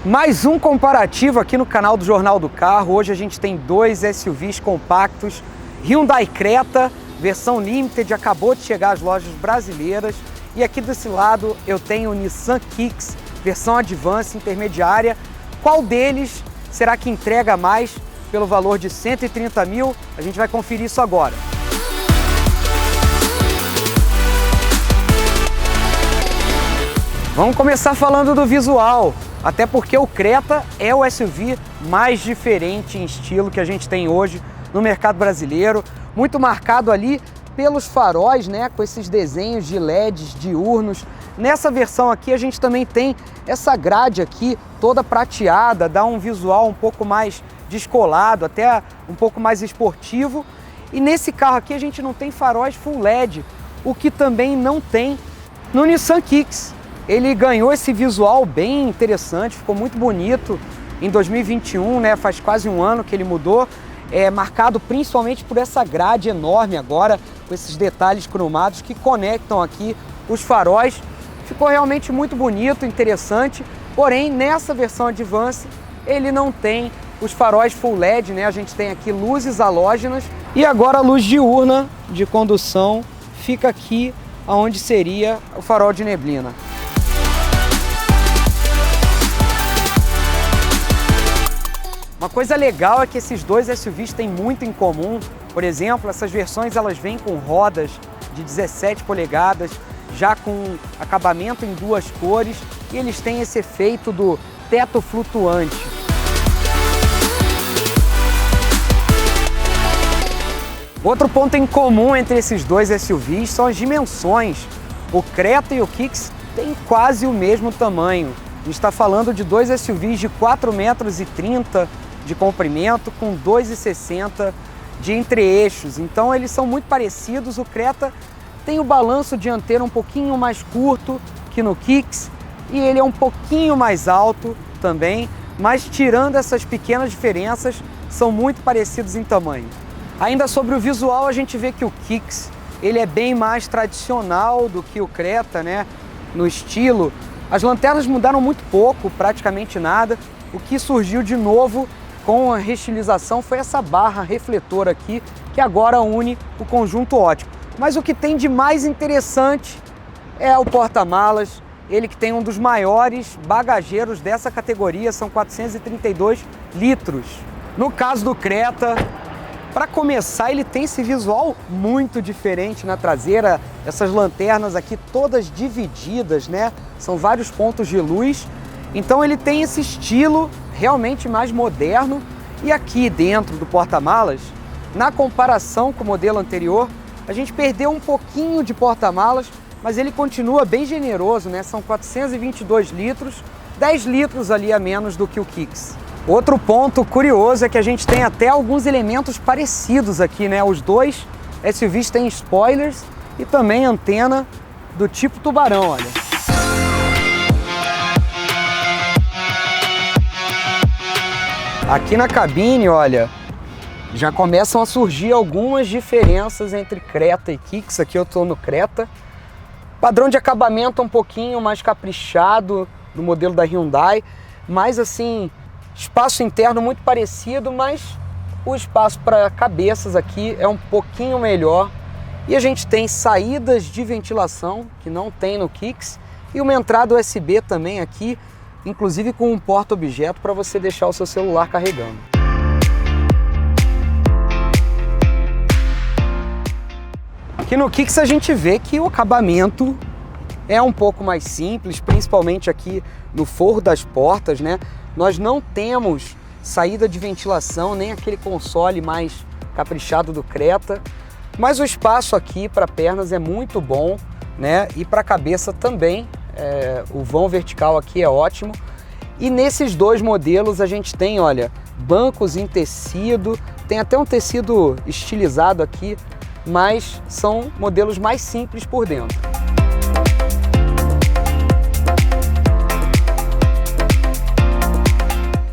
Mais um comparativo aqui no canal do Jornal do Carro. Hoje a gente tem dois SUVs compactos, Hyundai Creta, versão Limited, acabou de chegar às lojas brasileiras. E aqui desse lado eu tenho o Nissan Kicks, versão Advance intermediária. Qual deles será que entrega mais pelo valor de 130 mil? A gente vai conferir isso agora. Vamos começar falando do visual. Até porque o Creta é o SUV mais diferente em estilo que a gente tem hoje no mercado brasileiro, muito marcado ali pelos faróis, né, com esses desenhos de LEDs diurnos. Nessa versão aqui a gente também tem essa grade aqui toda prateada, dá um visual um pouco mais descolado, até um pouco mais esportivo. E nesse carro aqui a gente não tem faróis full LED, o que também não tem no Nissan Kicks. Ele ganhou esse visual bem interessante, ficou muito bonito em 2021, né? Faz quase um ano que ele mudou, marcado principalmente por essa grade enorme agora, com esses detalhes cromados que conectam aqui os faróis. Ficou realmente muito bonito, interessante, porém nessa versão Advance ele não tem os faróis full LED, né? A gente tem aqui luzes halógenas e agora a luz diurna de condução fica aqui onde seria o farol de neblina. Uma coisa legal é que esses dois SUVs têm muito em comum. Por exemplo, essas versões elas vêm com rodas de 17 polegadas, já com acabamento em duas cores, e eles têm esse efeito do teto flutuante. Outro ponto em comum entre esses dois SUVs são as dimensões. O Creta e o Kicks têm quase o mesmo tamanho. A gente está falando de dois SUVs de 4,30 metros de comprimento, com 2,60 de entre-eixos. Então eles são muito parecidos. O Creta tem o balanço dianteiro um pouquinho mais curto que no Kicks e ele é um pouquinho mais alto também, mas tirando essas pequenas diferenças, são muito parecidos em tamanho. Ainda sobre o visual, a gente vê que o Kicks ele é bem mais tradicional do que o Creta, né? No estilo. As lanternas mudaram muito pouco, praticamente nada. O que surgiu de novo com a restilização foi essa barra refletor aqui, que agora une o conjunto óptico. Mas o que tem de mais interessante é o porta-malas, ele que tem um dos maiores bagageiros dessa categoria, são 432 litros. No caso do Creta, para começar, ele tem esse visual muito diferente na traseira, essas lanternas aqui todas divididas, né? São vários pontos de luz, então ele tem esse estilo realmente mais moderno. E aqui dentro do porta-malas, na comparação com o modelo anterior, a gente perdeu um pouquinho de porta-malas, mas ele continua bem generoso, né? São 422 litros, 10 litros ali a menos do que o Kicks. Outro ponto curioso é que a gente tem até alguns elementos parecidos aqui, né? Os dois SUVs têm spoilers e também antena do tipo tubarão, olha. Aqui na cabine, olha, já começam a surgir algumas diferenças entre Creta e Kicks. Aqui eu estou no Creta. Padrão de acabamento um pouquinho mais caprichado no modelo da Hyundai, mas assim, espaço interno muito parecido, mas o espaço para cabeças aqui é um pouquinho melhor. E a gente tem saídas de ventilação, que não tem no Kicks, e uma entrada USB também aqui, inclusive com um porta-objeto para você deixar o seu celular carregando. Aqui no Kicks a gente vê que o acabamento é um pouco mais simples, principalmente aqui no forro das portas, né? Nós não temos saída de ventilação, nem aquele console mais caprichado do Creta, mas o espaço aqui para pernas é muito bom, né? E para a cabeça também. O vão vertical aqui é ótimo. E nesses dois modelos a gente tem, olha, bancos em tecido, tem até um tecido estilizado aqui, mas são modelos mais simples por dentro.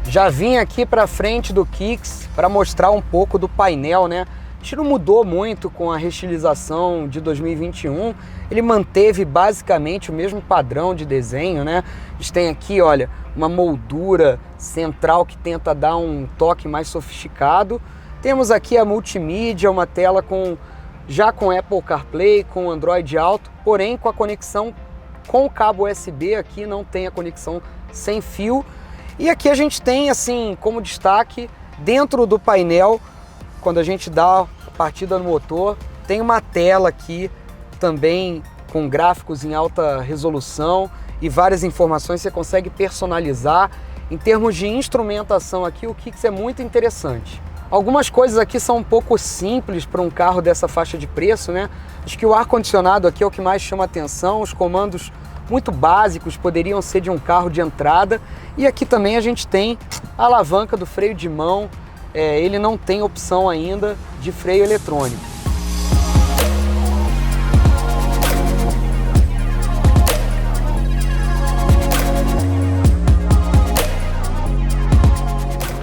Já vim aqui para frente do Kicks para mostrar um pouco do painel, né? não mudou muito com a restilização de 2021, ele manteve basicamente o mesmo padrão de desenho, né? A gente tem aqui, olha, uma moldura central que tenta dar um toque mais sofisticado. Temos aqui a multimídia, uma tela já com Apple CarPlay, com Android Auto, porém com a conexão com o cabo USB aqui, não tem a conexão sem fio. E aqui a gente tem, assim, como destaque, dentro do painel, quando a gente dá a partida no motor, tem uma tela aqui também com gráficos em alta resolução e várias informações, você consegue personalizar. Em termos de instrumentação aqui, o Kicks é muito interessante. Algumas coisas aqui são um pouco simples para um carro dessa faixa de preço, né? Acho que o ar-condicionado aqui é o que mais chama atenção, os comandos muito básicos poderiam ser de um carro de entrada. E aqui também a gente tem a alavanca do freio de mão, ele não tem opção ainda de freio eletrônico.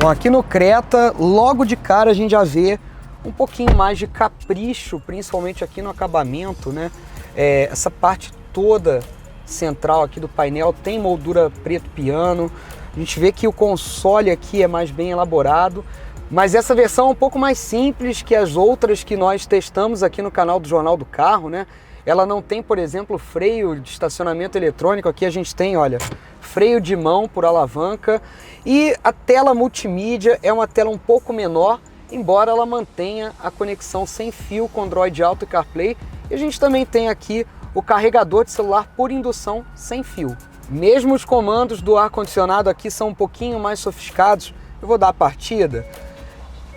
Bom, aqui no Creta, logo de cara a gente já vê um pouquinho mais de capricho, principalmente aqui no acabamento, né? Essa parte toda central aqui do painel tem moldura preto piano. A gente vê que o console aqui é mais bem elaborado, mas essa versão é um pouco mais simples que as outras que nós testamos aqui no canal do Jornal do Carro, né? Ela não tem, por exemplo, freio de estacionamento eletrônico. Aqui a gente tem, olha, freio de mão por alavanca, e a tela multimídia é uma tela um pouco menor, embora ela mantenha a conexão sem fio com Android Auto e CarPlay. E a gente também tem aqui o carregador de celular por indução sem fio. Mesmo os comandos do ar-condicionado aqui são um pouquinho mais sofisticados. Eu vou dar a partida.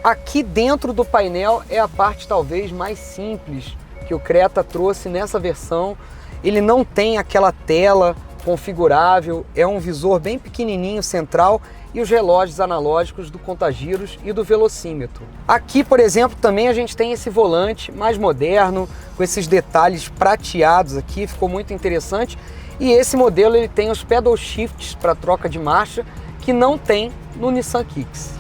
Aqui dentro do painel é a parte talvez mais simples que o Creta trouxe nessa versão. Ele não tem aquela tela configurável, é um visor bem pequenininho central e os relógios analógicos do contagiros e do velocímetro. Aqui, por exemplo, também a gente tem esse volante mais moderno, com esses detalhes prateados aqui, ficou muito interessante. E esse modelo ele tem os pedal shifts para troca de marcha, que não tem no Nissan Kicks.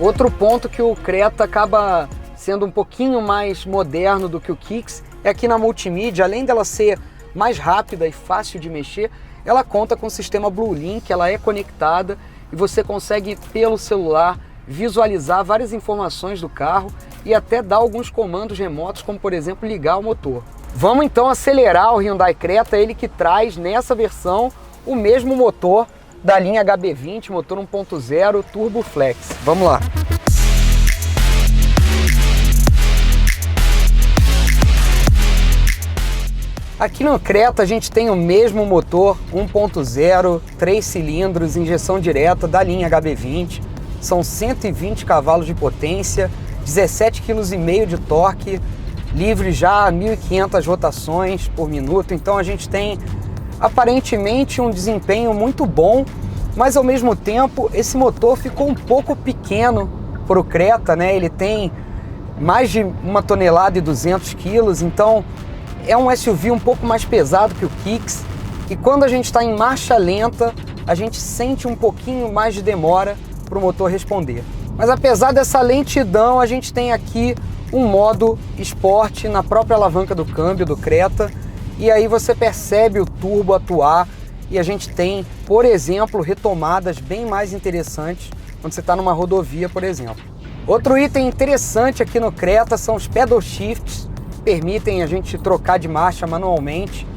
Outro ponto que o Creta acaba sendo um pouquinho mais moderno do que o Kicks é aqui na multimídia. Além dela ser mais rápida e fácil de mexer, ela conta com o sistema BlueLink, ela é conectada e você consegue pelo celular visualizar várias informações do carro e até dar alguns comandos remotos, como por exemplo ligar o motor. Vamos então acelerar o Hyundai Creta, ele que traz nessa versão o mesmo motor da linha HB20, motor 1.0 Turbo Flex. Vamos lá! Aqui no Creta a gente tem o mesmo motor 1.0, 3 cilindros, injeção direta da linha HB20. São 120 cavalos de potência, 17,5 kg de torque, livre já a 1.500 rotações por minuto. Então a gente tem aparentemente um desempenho muito bom, mas ao mesmo tempo esse motor ficou um pouco pequeno para o Creta, né? Ele tem mais de 1,2 toneladas, então é um SUV um pouco mais pesado que o Kicks, e quando a gente está em marcha lenta, a gente sente um pouquinho mais de demora para o motor responder. Mas apesar dessa lentidão, a gente tem aqui um modo esporte na própria alavanca do câmbio do Creta, e aí você percebe o turbo atuar, e a gente tem, por exemplo, retomadas bem mais interessantes quando você está numa rodovia, por exemplo. Outro item interessante aqui no Creta são os pedal shifts, permitem a gente trocar de marcha manualmente.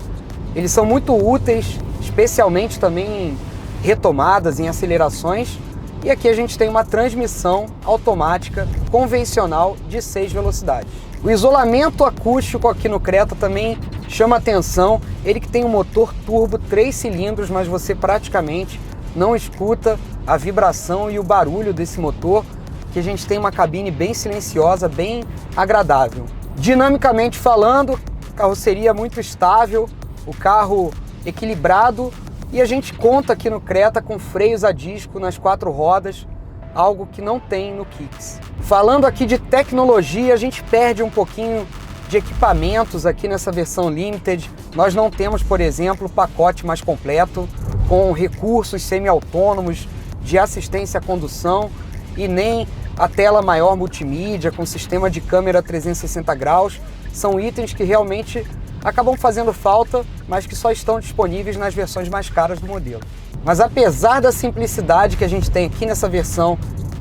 Eles são muito úteis, especialmente também em retomadas, em acelerações. E aqui a gente tem uma transmissão automática convencional de 6 velocidades. O isolamento acústico aqui no Creta também chama atenção. Ele que tem um motor turbo 3 cilindros, mas você praticamente não escuta a vibração e o barulho desse motor, que a gente tem uma cabine bem silenciosa, bem agradável. Dinamicamente falando, carroceria muito estável, o carro equilibrado, e a gente conta aqui no Creta com freios a disco nas 4 rodas, algo que não tem no Kicks. Falando aqui de tecnologia, a gente perde um pouquinho de equipamentos aqui nessa versão Limited. Nós não temos, por exemplo, o pacote mais completo. com recursos semi-autônomos de assistência à condução e nem a tela maior multimídia com sistema de câmera 360 graus. São itens que realmente acabam fazendo falta, mas que só estão disponíveis nas versões mais caras do modelo. Mas apesar da simplicidade que a gente tem aqui nessa versão,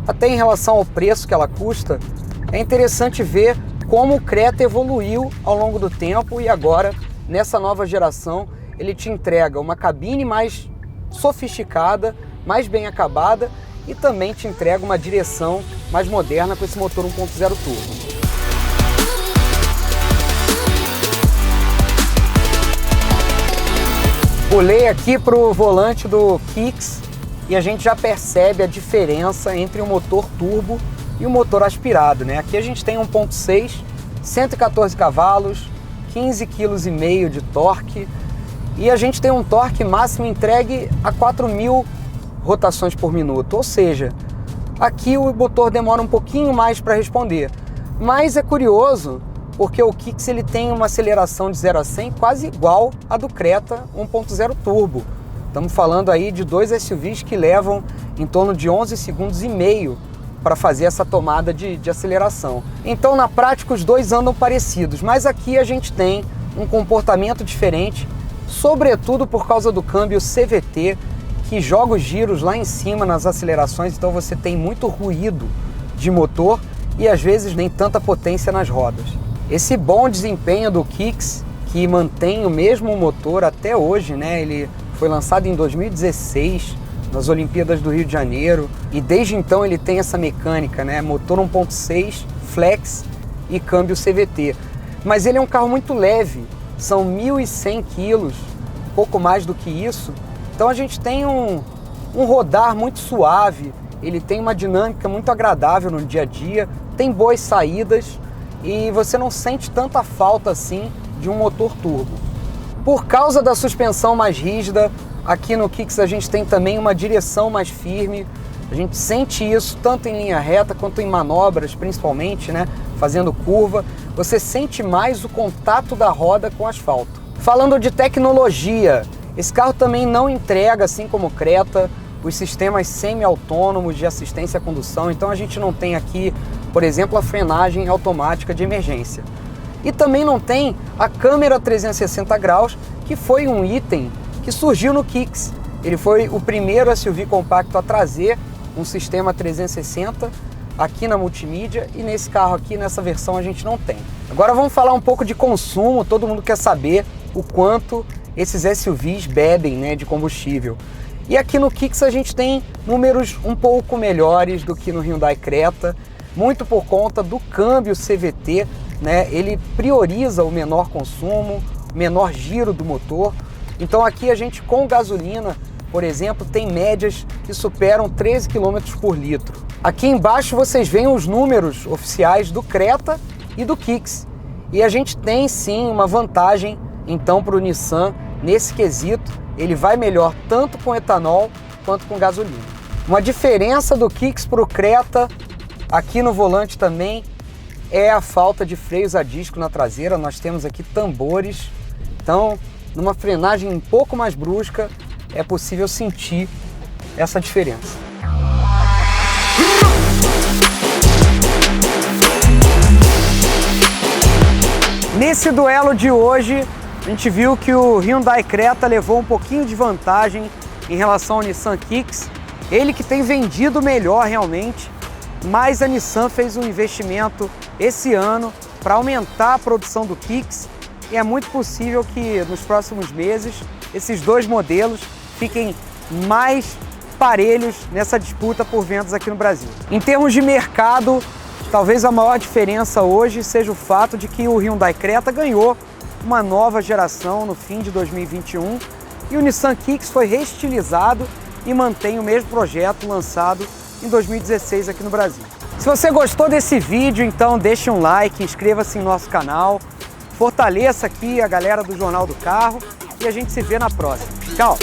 até em relação ao preço que ela custa, é interessante ver como o Creta evoluiu ao longo do tempo e agora, nessa nova geração, ele te entrega uma cabine mais sofisticada, mais bem acabada e também te entrega uma direção mais moderna com esse motor 1.0 turbo. Pulei aqui para o volante do Kicks e a gente já percebe a diferença entre o motor turbo e o motor aspirado, né? Aqui a gente tem 1.6, 114 cavalos, 15,5 kg de torque e a gente tem um torque máximo entregue a 4.000 rotações por minuto, ou seja, aqui o motor demora um pouquinho mais para responder, mas é curioso porque o Kicks ele tem uma aceleração de 0 a 100 quase igual à do Creta 1.0 turbo. Estamos falando aí de dois SUVs que levam em torno de 11,5 segundos para fazer essa tomada de aceleração. Então na prática os dois andam parecidos, mas aqui a gente tem um comportamento diferente, sobretudo por causa do câmbio CVT, que joga os giros lá em cima nas acelerações, então você tem muito ruído de motor e às vezes nem tanta potência nas rodas. Esse bom desempenho do Kicks, que mantém o mesmo motor até hoje, né? Ele foi lançado em 2016 nas Olimpíadas do Rio de Janeiro e desde então ele tem essa mecânica, né? Motor 1.6, flex e câmbio CVT. Mas ele é um carro muito leve, são 1.100 quilos, pouco mais do que isso. Então a gente tem um rodar muito suave, ele tem uma dinâmica muito agradável no dia a dia, tem boas saídas e você não sente tanta falta assim de um motor turbo. Por causa da suspensão mais rígida, aqui no Kicks a gente tem também uma direção mais firme, a gente sente isso tanto em linha reta quanto em manobras, principalmente, né, fazendo curva, você sente mais o contato da roda com o asfalto. Falando de tecnologia, esse carro também não entrega, assim como o Creta, os sistemas semi-autônomos de assistência à condução, então a gente não tem aqui, por exemplo, a frenagem automática de emergência. E também não tem a câmera 360 graus, que foi um item que surgiu no Kicks. Ele foi o primeiro SUV compacto a trazer um sistema 360 aqui na multimídia e nesse carro aqui, nessa versão, a gente não tem. Agora vamos falar um pouco de consumo, todo mundo quer saber o quanto esses SUVs bebem, né, de combustível. E aqui no Kicks a gente tem números um pouco melhores do que no Hyundai Creta, muito por conta do câmbio CVT, né? Ele prioriza o menor consumo, menor giro do motor. Então aqui a gente com gasolina, por exemplo, tem médias que superam 13 km por litro. Aqui embaixo vocês veem os números oficiais do Creta e do Kicks. E a gente tem sim uma vantagem então para o Nissan nesse quesito. Ele vai melhor tanto com etanol quanto com gasolina. Uma diferença do Kicks para o Creta, aqui no volante também, é a falta de freios a disco na traseira. Nós temos aqui tambores, então numa frenagem um pouco mais brusca é possível sentir essa diferença. Nesse duelo de hoje, a gente viu que o Hyundai Creta levou um pouquinho de vantagem em relação ao Nissan Kicks. Ele que tem vendido melhor realmente, mas a Nissan fez um investimento esse ano para aumentar a produção do Kicks e é muito possível que nos próximos meses esses dois modelos fiquem mais parelhos nessa disputa por vendas aqui no Brasil. Em termos de mercado, talvez a maior diferença hoje seja o fato de que o Hyundai Creta ganhou uma nova geração no fim de 2021 e o Nissan Kicks foi reestilizado e mantém o mesmo projeto lançado em 2016 aqui no Brasil. Se você gostou desse vídeo, então deixe um like, inscreva-se em nosso canal, fortaleça aqui a galera do Jornal do Carro e a gente se vê na próxima. Tchau!